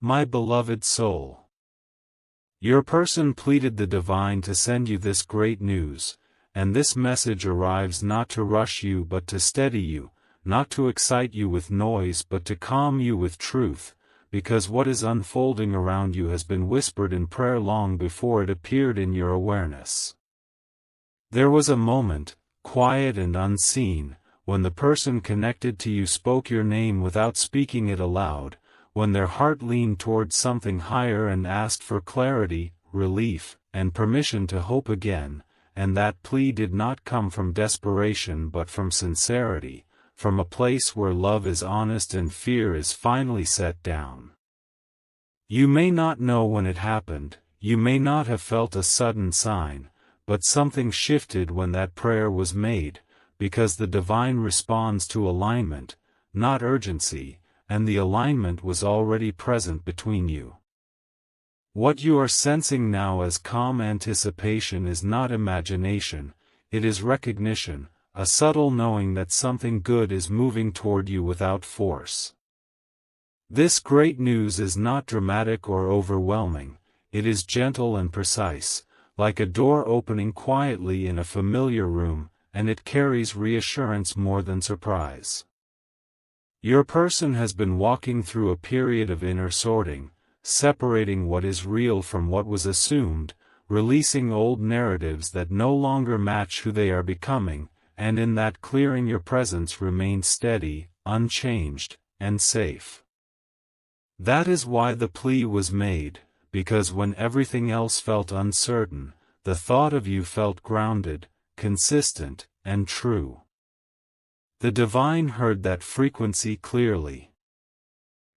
My beloved soul. Your person pleaded the divine to send you this great news, and this message arrives not to rush you but to steady you, not to excite you with noise but to calm you with truth, because what is unfolding around you has been whispered in prayer long before it appeared in your awareness. There was a moment, quiet and unseen, when the person connected to you spoke your name without speaking it aloud, when their heart leaned towards something higher and asked for clarity, relief, and permission to hope again, and that plea did not come from desperation but from sincerity, from a place where love is honest and fear is finally set down. You may not know when it happened, you may not have felt a sudden sign, but something shifted when that prayer was made, because the divine responds to alignment, not urgency, and the alignment was already present between you. What you are sensing now as calm anticipation is not imagination, it is recognition, a subtle knowing that something good is moving toward you without force. This great news is not dramatic or overwhelming, it is gentle and precise, like a door opening quietly in a familiar room, and it carries reassurance more than surprise. Your person has been walking through a period of inner sorting, separating what is real from what was assumed, releasing old narratives that no longer match who they are becoming, and in that clearing your presence remains steady, unchanged, and safe. That is why the plea was made, because when everything else felt uncertain, the thought of you felt grounded, consistent, and true. The divine heard that frequency clearly.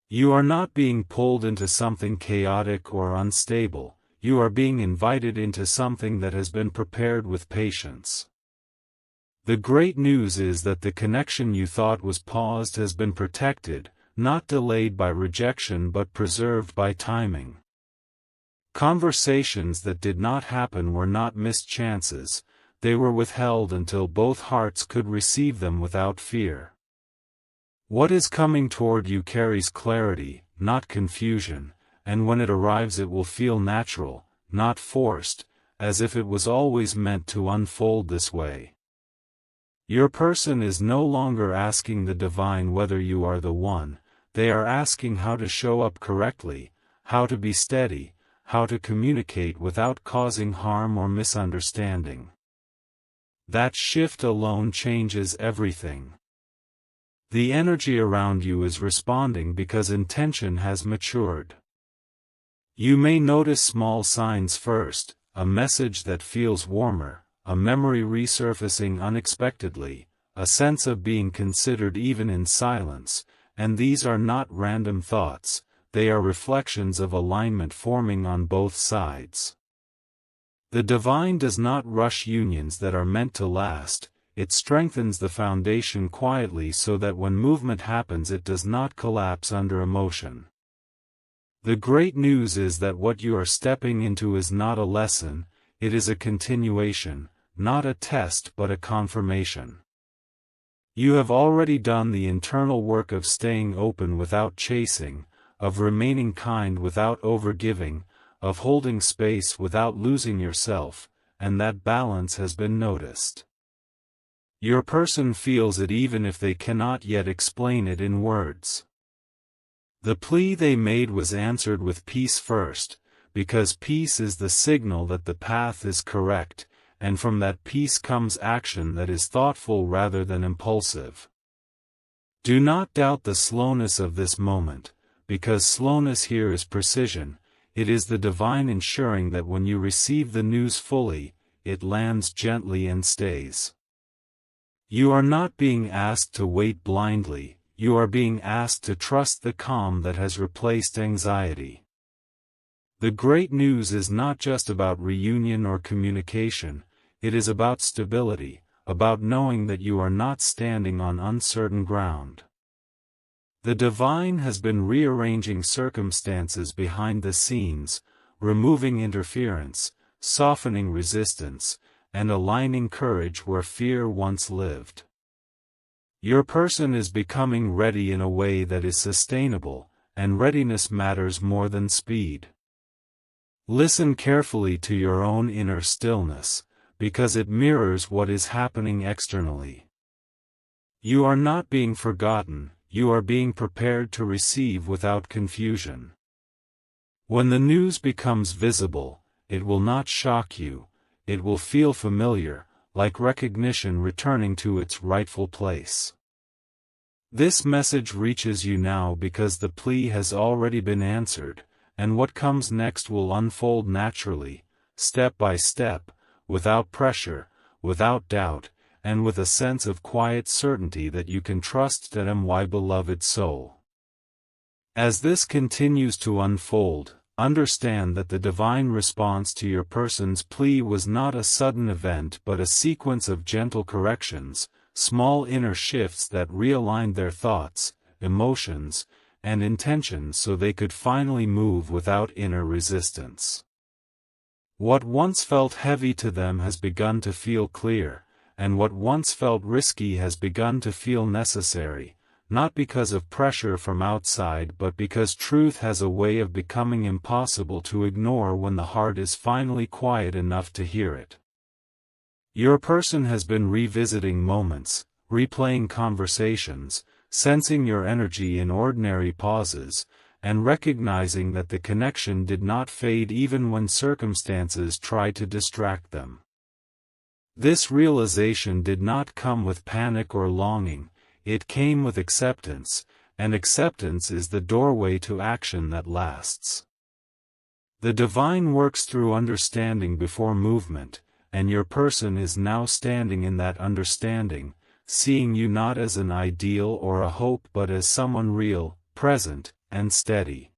You are not being pulled into something chaotic or unstable, you are being invited into something that has been prepared with patience. The great news is that the connection you thought was paused has been protected, not delayed by rejection but preserved by timing. Conversations that did not happen were not missed chances, they were withheld until both hearts could receive them without fear. What is coming toward you carries clarity, not confusion, and when it arrives it will feel natural, not forced, as if it was always meant to unfold this way. Your person is no longer asking the divine whether you are the one, they are asking how to show up correctly, how to be steady, how to communicate without causing harm or misunderstanding. That shift alone changes everything. The energy around you is responding because intention has matured. You may notice small signs first, a message that feels warmer, a memory resurfacing unexpectedly, a sense of being considered even in silence, and these are not random thoughts, they are reflections of alignment forming on both sides. The divine does not rush unions that are meant to last, it strengthens the foundation quietly so that when movement happens it does not collapse under emotion. The great news is that what you are stepping into is not a lesson, it is a continuation, not a test but a confirmation. You have already done the internal work of staying open without chasing, of remaining kind without overgiving, of holding space without losing yourself, and that balance has been noticed. Your person feels it even if they cannot yet explain it in words. The plea they made was answered with peace first, because peace is the signal that the path is correct, and from that peace comes action that is thoughtful rather than impulsive. Do not doubt the slowness of this moment, because slowness here is precision. It is the divine ensuring that when you receive the news fully, it lands gently and stays. You are not being asked to wait blindly, you are being asked to trust the calm that has replaced anxiety. The great news is not just about reunion or communication, it is about stability, about knowing that you are not standing on uncertain ground. The divine has been rearranging circumstances behind the scenes, removing interference, softening resistance, and aligning courage where fear once lived. Your person is becoming ready in a way that is sustainable, and readiness matters more than speed. Listen carefully to your own inner stillness, because it mirrors what is happening externally. You are not being forgotten, you are being prepared to receive without confusion. When the news becomes visible, it will not shock you, it will feel familiar, like recognition returning to its rightful place. This message reaches you now because the plea has already been answered, and what comes next will unfold naturally, step by step, without pressure, without doubt, and with a sense of quiet certainty that you can trust that my beloved soul. As this continues to unfold, understand that the divine response to your person's plea was not a sudden event but a sequence of gentle corrections, small inner shifts that realigned their thoughts, emotions, and intentions so they could finally move without inner resistance. What once felt heavy to them has begun to feel clear, and what once felt risky has begun to feel necessary, not because of pressure from outside but because truth has a way of becoming impossible to ignore when the heart is finally quiet enough to hear it. Your person has been revisiting moments, replaying conversations, sensing your energy in ordinary pauses, and recognizing that the connection did not fade even when circumstances tried to distract them. This realization did not come with panic or longing, it came with acceptance, and acceptance is the doorway to action that lasts. The divine works through understanding before movement, and your person is now standing in that understanding, seeing you not as an ideal or a hope but as someone real, present, and steady.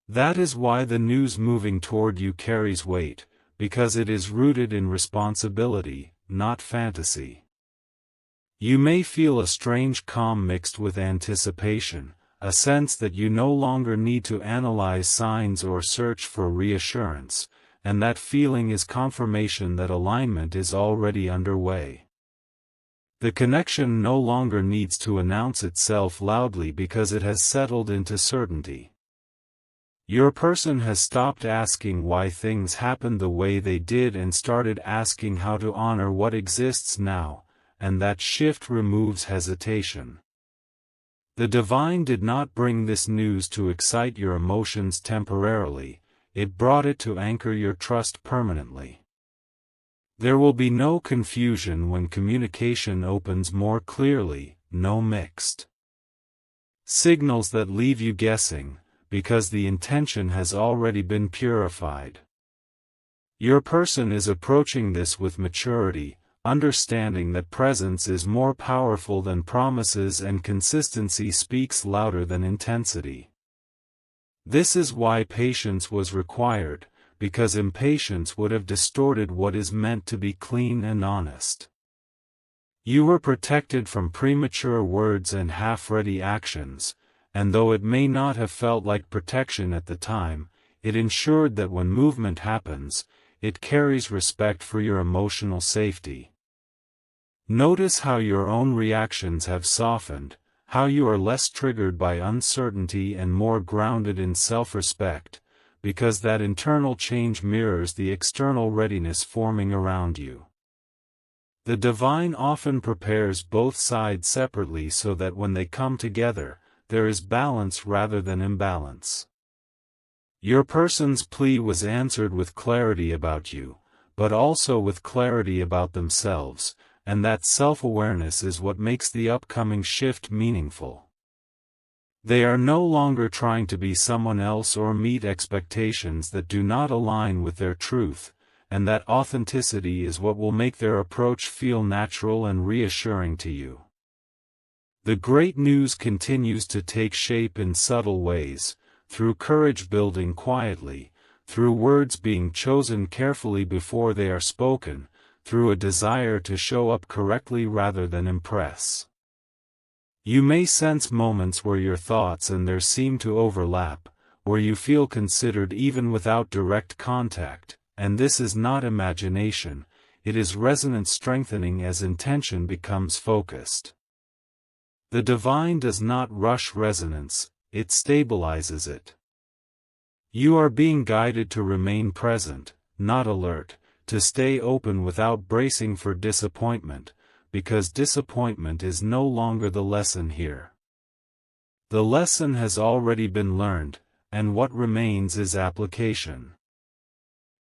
That is why the news moving toward you carries weight, because it is rooted in responsibility, not fantasy. You may feel a strange calm mixed with anticipation, a sense that you no longer need to analyze signs or search for reassurance, and that feeling is confirmation that alignment is already underway. The connection no longer needs to announce itself loudly because it has settled into certainty. Your person has stopped asking why things happened the way they did and started asking how to honor what exists now, and that shift removes hesitation. The divine did not bring this news to excite your emotions temporarily, it brought it to anchor your trust permanently. There will be no confusion when communication opens more clearly, no mixed signals that leave you guessing, because the intention has already been purified. Your person is approaching this with maturity, understanding that presence is more powerful than promises and consistency speaks louder than intensity. This is why patience was required, because impatience would have distorted what is meant to be clean and honest. You were protected from premature words and half-ready actions, and though it may not have felt like protection at the time, it ensured that when movement happens, it carries respect for your emotional safety. Notice how your own reactions have softened, how you are less triggered by uncertainty and more grounded in self-respect, because that internal change mirrors the external readiness forming around you. The divine often prepares both sides separately so that when they come together, there is balance rather than imbalance. Your person's plea was answered with clarity about you, but also with clarity about themselves, and that self-awareness is what makes the upcoming shift meaningful. They are no longer trying to be someone else or meet expectations that do not align with their truth, and that authenticity is what will make their approach feel natural and reassuring to you. The great news continues to take shape in subtle ways, through courage building quietly, through words being chosen carefully before they are spoken, through a desire to show up correctly rather than impress. You may sense moments where your thoughts and theirs seem to overlap, where you feel considered even without direct contact, and this is not imagination, it is resonance strengthening as intention becomes focused. The divine does not rush resonance, it stabilizes it. You are being guided to remain present, not alert, to stay open without bracing for disappointment, because disappointment is no longer the lesson here. The lesson has already been learned, and what remains is application.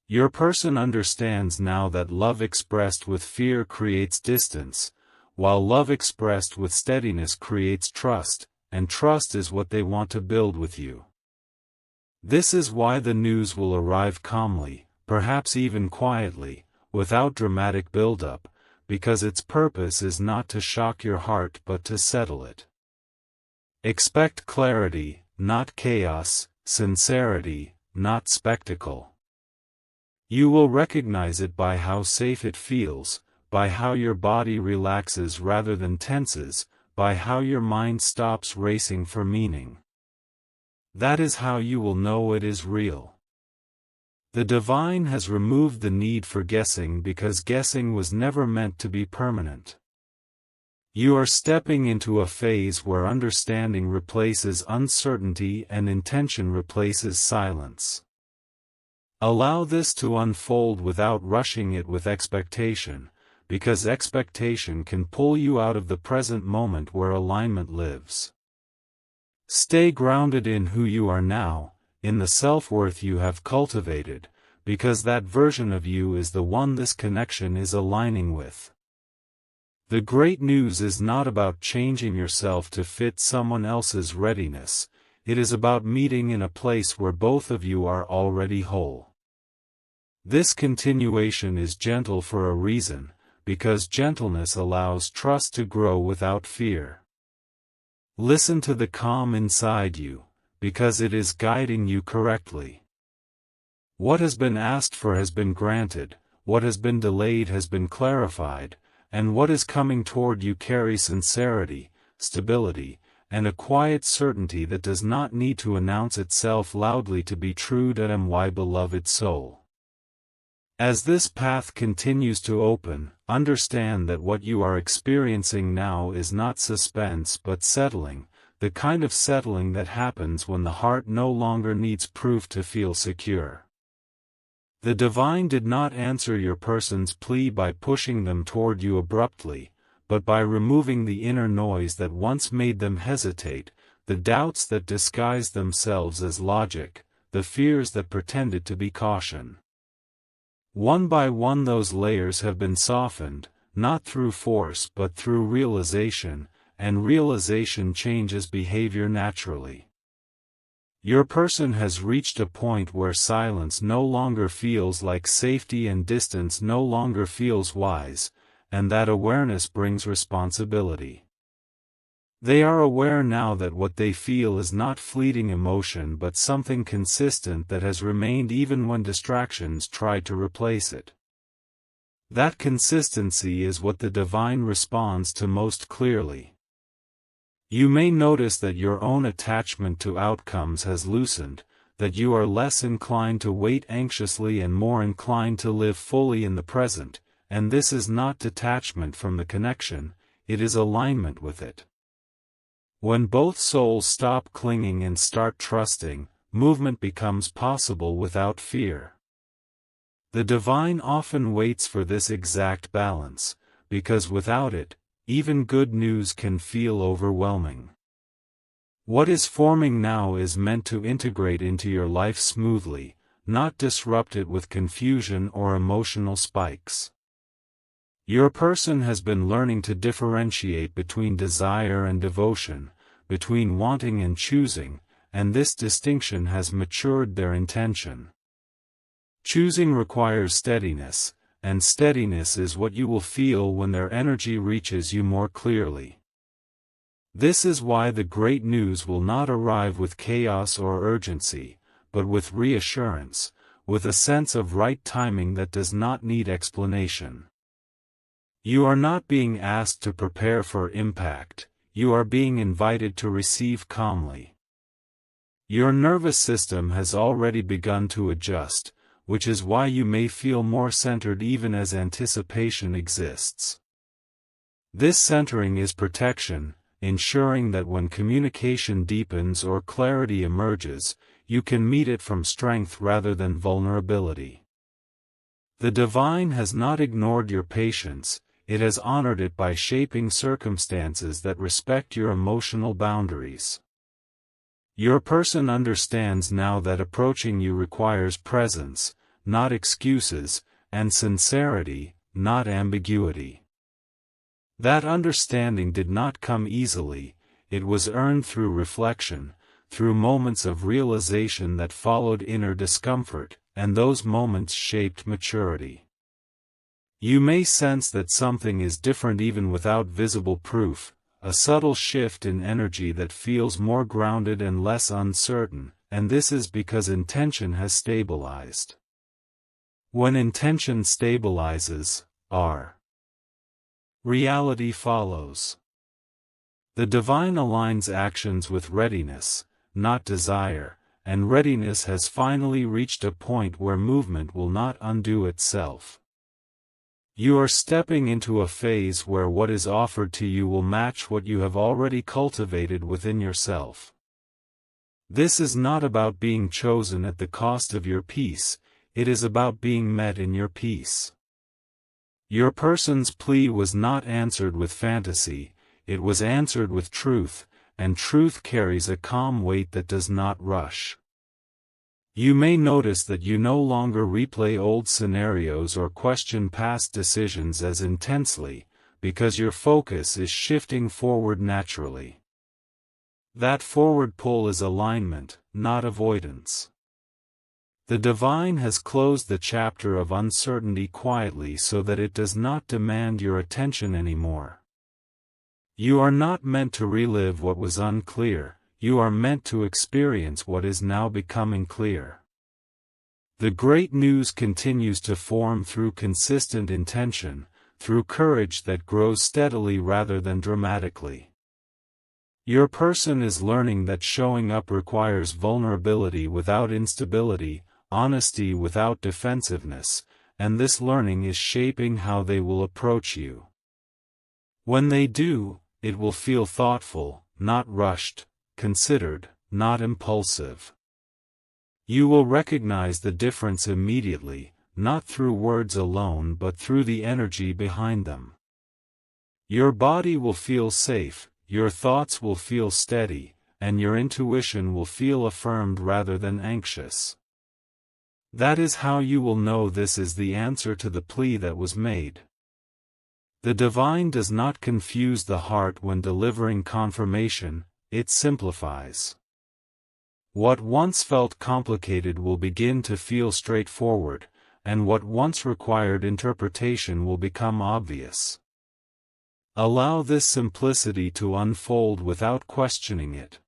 Your person understands now that love expressed with fear creates distance, while love expressed with steadiness creates trust, and trust is what they want to build with you. This is why the news will arrive calmly, perhaps even quietly, without dramatic build-up, because its purpose is not to shock your heart but to settle it. Expect clarity, not chaos, sincerity, not spectacle. You will recognize it by how safe it feels, by how your body relaxes rather than tenses, by how your mind stops racing for meaning. That is how you will know it is real. The divine has removed the need for guessing because guessing was never meant to be permanent. You are stepping into a phase where understanding replaces uncertainty and intention replaces silence. Allow this to unfold without rushing it with expectation, because expectation can pull you out of the present moment where alignment lives. Stay grounded in who you are now, in the self-worth you have cultivated, because that version of you is the one this connection is aligning with. The great news is not about changing yourself to fit someone else's readiness, it is about meeting in a place where both of you are already whole. This continuation is gentle for a reason, because gentleness allows trust to grow without fear. Listen to the calm inside you, because it is guiding you correctly. What has been asked for has been granted, what has been delayed has been clarified, and what is coming toward you carries sincerity, stability, and a quiet certainty that does not need to announce itself loudly to be true to my beloved soul. As this path continues to open, understand that what you are experiencing now is not suspense but settling, the kind of settling that happens when the heart no longer needs proof to feel secure. The divine did not answer your person's plea by pushing them toward you abruptly, but by removing the inner noise that once made them hesitate, the doubts that disguised themselves as logic, the fears that pretended to be caution. One by one those layers have been softened, not through force but through realization, and realization changes behavior naturally. Your person has reached a point where silence no longer feels like safety and distance no longer feels wise, and that awareness brings responsibility. They are aware now that what they feel is not fleeting emotion but something consistent that has remained even when distractions tried to replace it. That consistency is what the divine responds to most clearly. You may notice that your own attachment to outcomes has loosened, that you are less inclined to wait anxiously and more inclined to live fully in the present, and this is not detachment from the connection, it is alignment with it. When both souls stop clinging and start trusting, movement becomes possible without fear. The divine often waits for this exact balance, because without it, even good news can feel overwhelming. What is forming now is meant to integrate into your life smoothly, not disrupt it with confusion or emotional spikes. Your person has been learning to differentiate between desire and devotion, between wanting and choosing, and this distinction has matured their intention. Choosing requires steadiness, and steadiness is what you will feel when their energy reaches you more clearly. This is why the great news will not arrive with chaos or urgency, but with reassurance, with a sense of right timing that does not need explanation. You are not being asked to prepare for impact, you are being invited to receive calmly. Your nervous system has already begun to adjust, which is why you may feel more centered even as anticipation exists. This centering is protection, ensuring that when communication deepens or clarity emerges, you can meet it from strength rather than vulnerability. The divine has not ignored your patience, it has honored it by shaping circumstances that respect your emotional boundaries. Your person understands now that approaching you requires presence, not excuses, and sincerity, not ambiguity. That understanding did not come easily, it was earned through reflection, through moments of realization that followed inner discomfort, and those moments shaped maturity. You may sense that something is different even without visible proof, a subtle shift in energy that feels more grounded and less uncertain, and this is because intention has stabilized. When intention stabilizes, our reality follows. The divine aligns actions with readiness, not desire, and readiness has finally reached a point where movement will not undo itself. You are stepping into a phase where what is offered to you will match what you have already cultivated within yourself. This is not about being chosen at the cost of your peace, it is about being met in your peace. Your person's plea was not answered with fantasy, it was answered with truth, and truth carries a calm weight that does not rush. You may notice that you no longer replay old scenarios or question past decisions as intensely, because your focus is shifting forward naturally. That forward pull is alignment, not avoidance. The divine has closed the chapter of uncertainty quietly so that it does not demand your attention anymore. You are not meant to relive what was unclear, you are meant to experience what is now becoming clear. The great news continues to form through consistent intention, through courage that grows steadily rather than dramatically. Your person is learning that showing up requires vulnerability without instability, honesty without defensiveness, and this learning is shaping how they will approach you. When they do, it will feel thoughtful, not rushed, considered, not impulsive. You will recognize the difference immediately, not through words alone but through the energy behind them. Your body will feel safe, your thoughts will feel steady, and your intuition will feel affirmed rather than anxious. That is how you will know this is the answer to the plea that was made. The divine does not confuse the heart when delivering confirmation, it simplifies. What once felt complicated will begin to feel straightforward, and what once required interpretation will become obvious. Allow this simplicity to unfold without questioning it.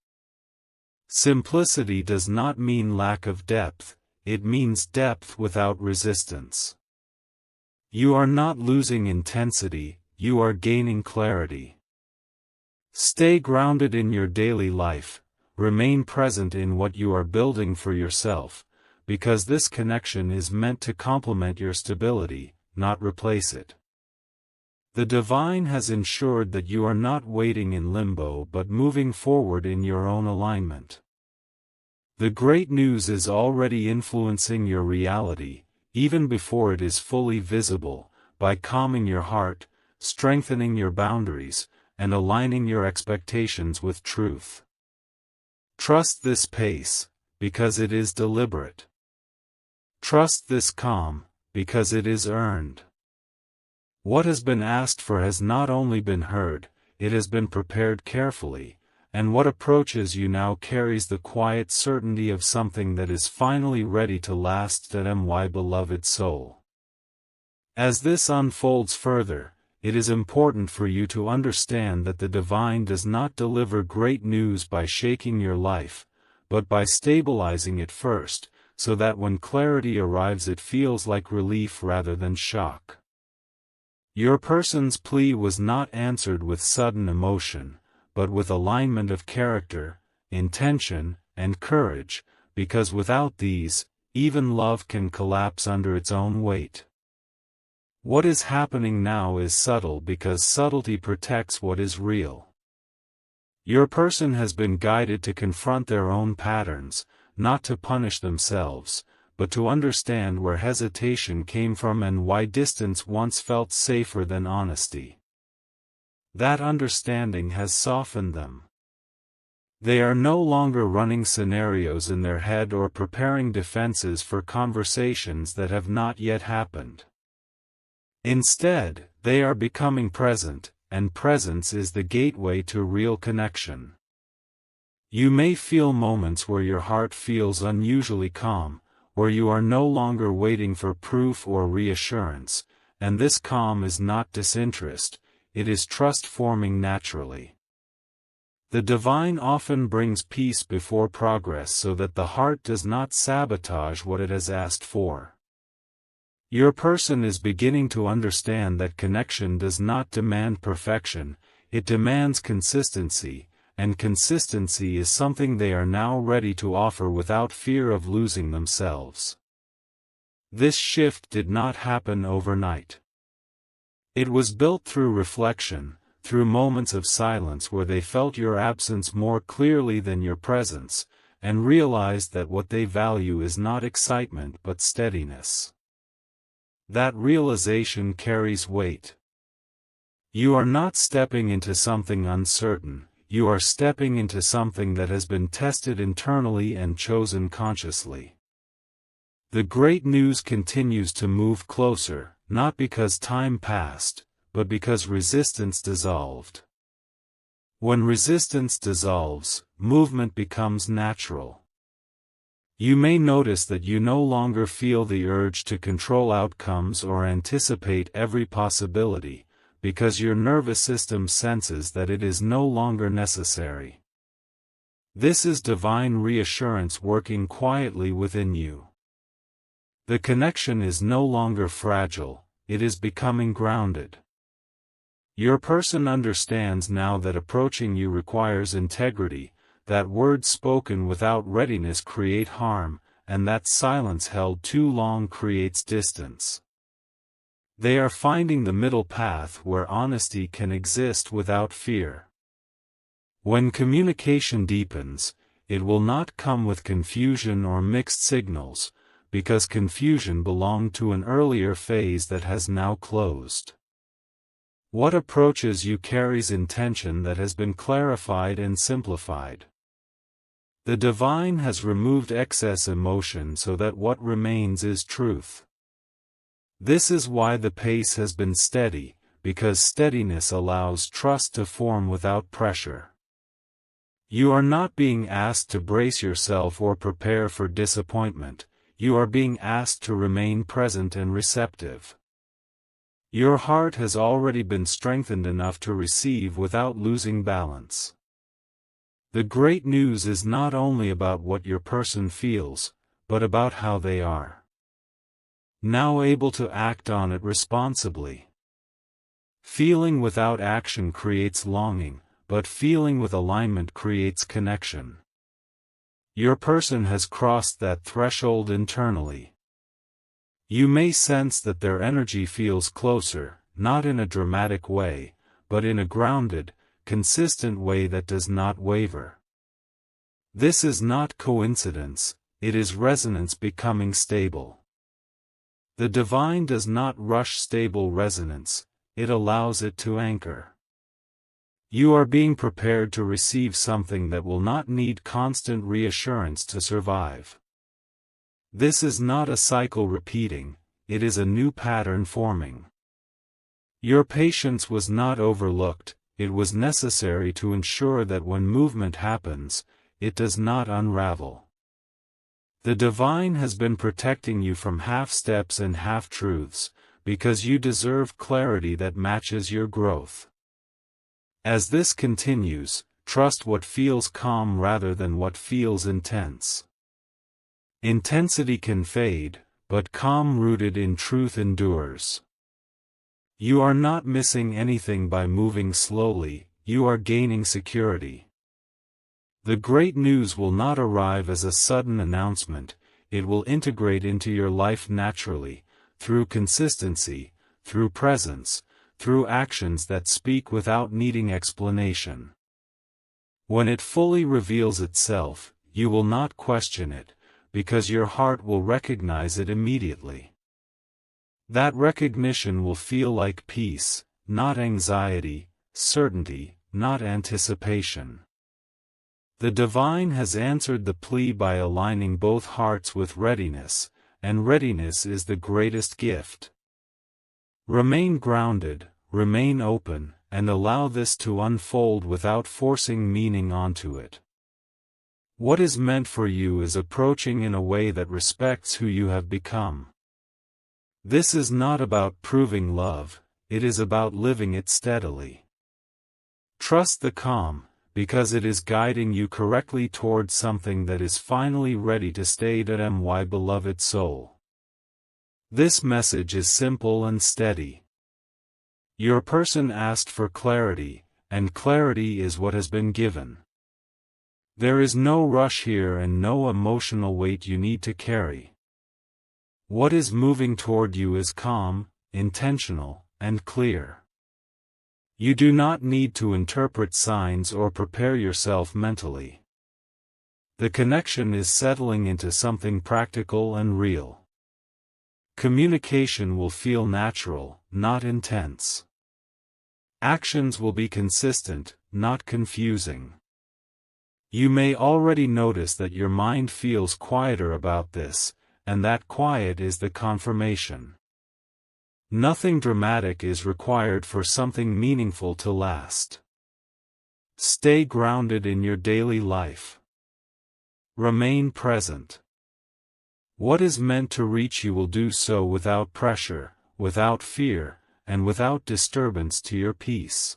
Simplicity does not mean lack of depth, it means depth without resistance. You are not losing intensity, you are gaining clarity. Stay grounded in your daily life, remain present in what you are building for yourself, because this connection is meant to complement your stability, not replace it. The divine has ensured that you are not waiting in limbo but moving forward in your own alignment. The great news is already influencing your reality, even before it is fully visible, by calming your heart, strengthening your boundaries, and aligning your expectations with truth. Trust this pace, because it is deliberate. Trust this calm, because it is earned. What has been asked for has not only been heard, it has been prepared carefully, and what approaches you now carries the quiet certainty of something that is finally ready to last. My beloved soul. As this unfolds further, it is important for you to understand that the divine does not deliver great news by shaking your life, but by stabilizing it first, so that when clarity arrives it feels like relief rather than shock. Your person's plea was not answered with sudden emotion, but with alignment of character, intention, and courage, because without these, even love can collapse under its own weight. What is happening now is subtle because subtlety protects what is real. Your person has been guided to confront their own patterns, not to punish themselves, but to understand where hesitation came from and why distance once felt safer than honesty. That understanding has softened them. They are no longer running scenarios in their head or preparing defenses for conversations that have not yet happened. Instead, they are becoming present, and presence is the gateway to real connection. You may feel moments where your heart feels unusually calm, where you are no longer waiting for proof or reassurance, and this calm is not disinterest, it is trust forming naturally. The divine often brings peace before progress so that the heart does not sabotage what it has asked for. Your person is beginning to understand that connection does not demand perfection, it demands consistency, and consistency is something they are now ready to offer without fear of losing themselves. This shift did not happen overnight. It was built through reflection, through moments of silence where they felt your absence more clearly than your presence, and realized that what they value is not excitement but steadiness. That realization carries weight. You are not stepping into something uncertain, you are stepping into something that has been tested internally and chosen consciously. The great news continues to move closer, not because time passed, but because resistance dissolved. When resistance dissolves, movement becomes natural. You may notice that you no longer feel the urge to control outcomes or anticipate every possibility, because your nervous system senses that it is no longer necessary. This is divine reassurance working quietly within you. The connection is no longer fragile, it is becoming grounded. Your person understands now that approaching you requires integrity, that words spoken without readiness create harm, and that silence held too long creates distance. They are finding the middle path where honesty can exist without fear. When communication deepens, it will not come with confusion or mixed signals, because confusion belonged to an earlier phase that has now closed. What approaches you carries intention that has been clarified and simplified. The divine has removed excess emotion so that what remains is truth. This is why the pace has been steady, because steadiness allows trust to form without pressure. You are not being asked to brace yourself or prepare for disappointment, you are being asked to remain present and receptive. Your heart has already been strengthened enough to receive without losing balance. The great news is not only about what your person feels, but about how they are now able to act on it responsibly. Feeling without action creates longing, but feeling with alignment creates connection. Your person has crossed that threshold internally. You may sense that their energy feels closer, not in a dramatic way, but in a grounded, consistent way that does not waver. This is not coincidence, it is resonance becoming stable. The divine does not rush stable resonance, it allows it to anchor. You are being prepared to receive something that will not need constant reassurance to survive. This is not a cycle repeating, it is a new pattern forming. Your patience was not overlooked, it was necessary to ensure that when movement happens, it does not unravel. The divine has been protecting you from half-steps and half-truths, because you deserve clarity that matches your growth. As this continues, trust what feels calm rather than what feels intense. Intensity can fade, but calm rooted in truth endures. You are not missing anything by moving slowly, you are gaining security. The great news will not arrive as a sudden announcement, it will integrate into your life naturally, through consistency, through presence, through actions that speak without needing explanation. When it fully reveals itself, you will not question it, because your heart will recognize it immediately. That recognition will feel like peace, not anxiety, certainty, not anticipation. The divine has answered the plea by aligning both hearts with readiness, and readiness is the greatest gift. Remain grounded, remain open, and allow this to unfold without forcing meaning onto it. What is meant for you is approaching in a way that respects who you have become. This is not about proving love, it is about living it steadily. Trust the calm, because it is guiding you correctly towards something that is finally ready to stay at my beloved soul. This message is simple and steady. Your person asked for clarity, and clarity is what has been given. There is no rush here and no emotional weight you need to carry. What is moving toward you is calm, intentional, and clear. You do not need to interpret signs or prepare yourself mentally. The connection is settling into something practical and real. Communication will feel natural, not intense. Actions will be consistent, not confusing. You may already notice that your mind feels quieter about this, and that quiet is the confirmation. Nothing dramatic is required for something meaningful to last. Stay grounded in your daily life. Remain present. What is meant to reach you will do so without pressure, without fear, and without disturbance to your peace.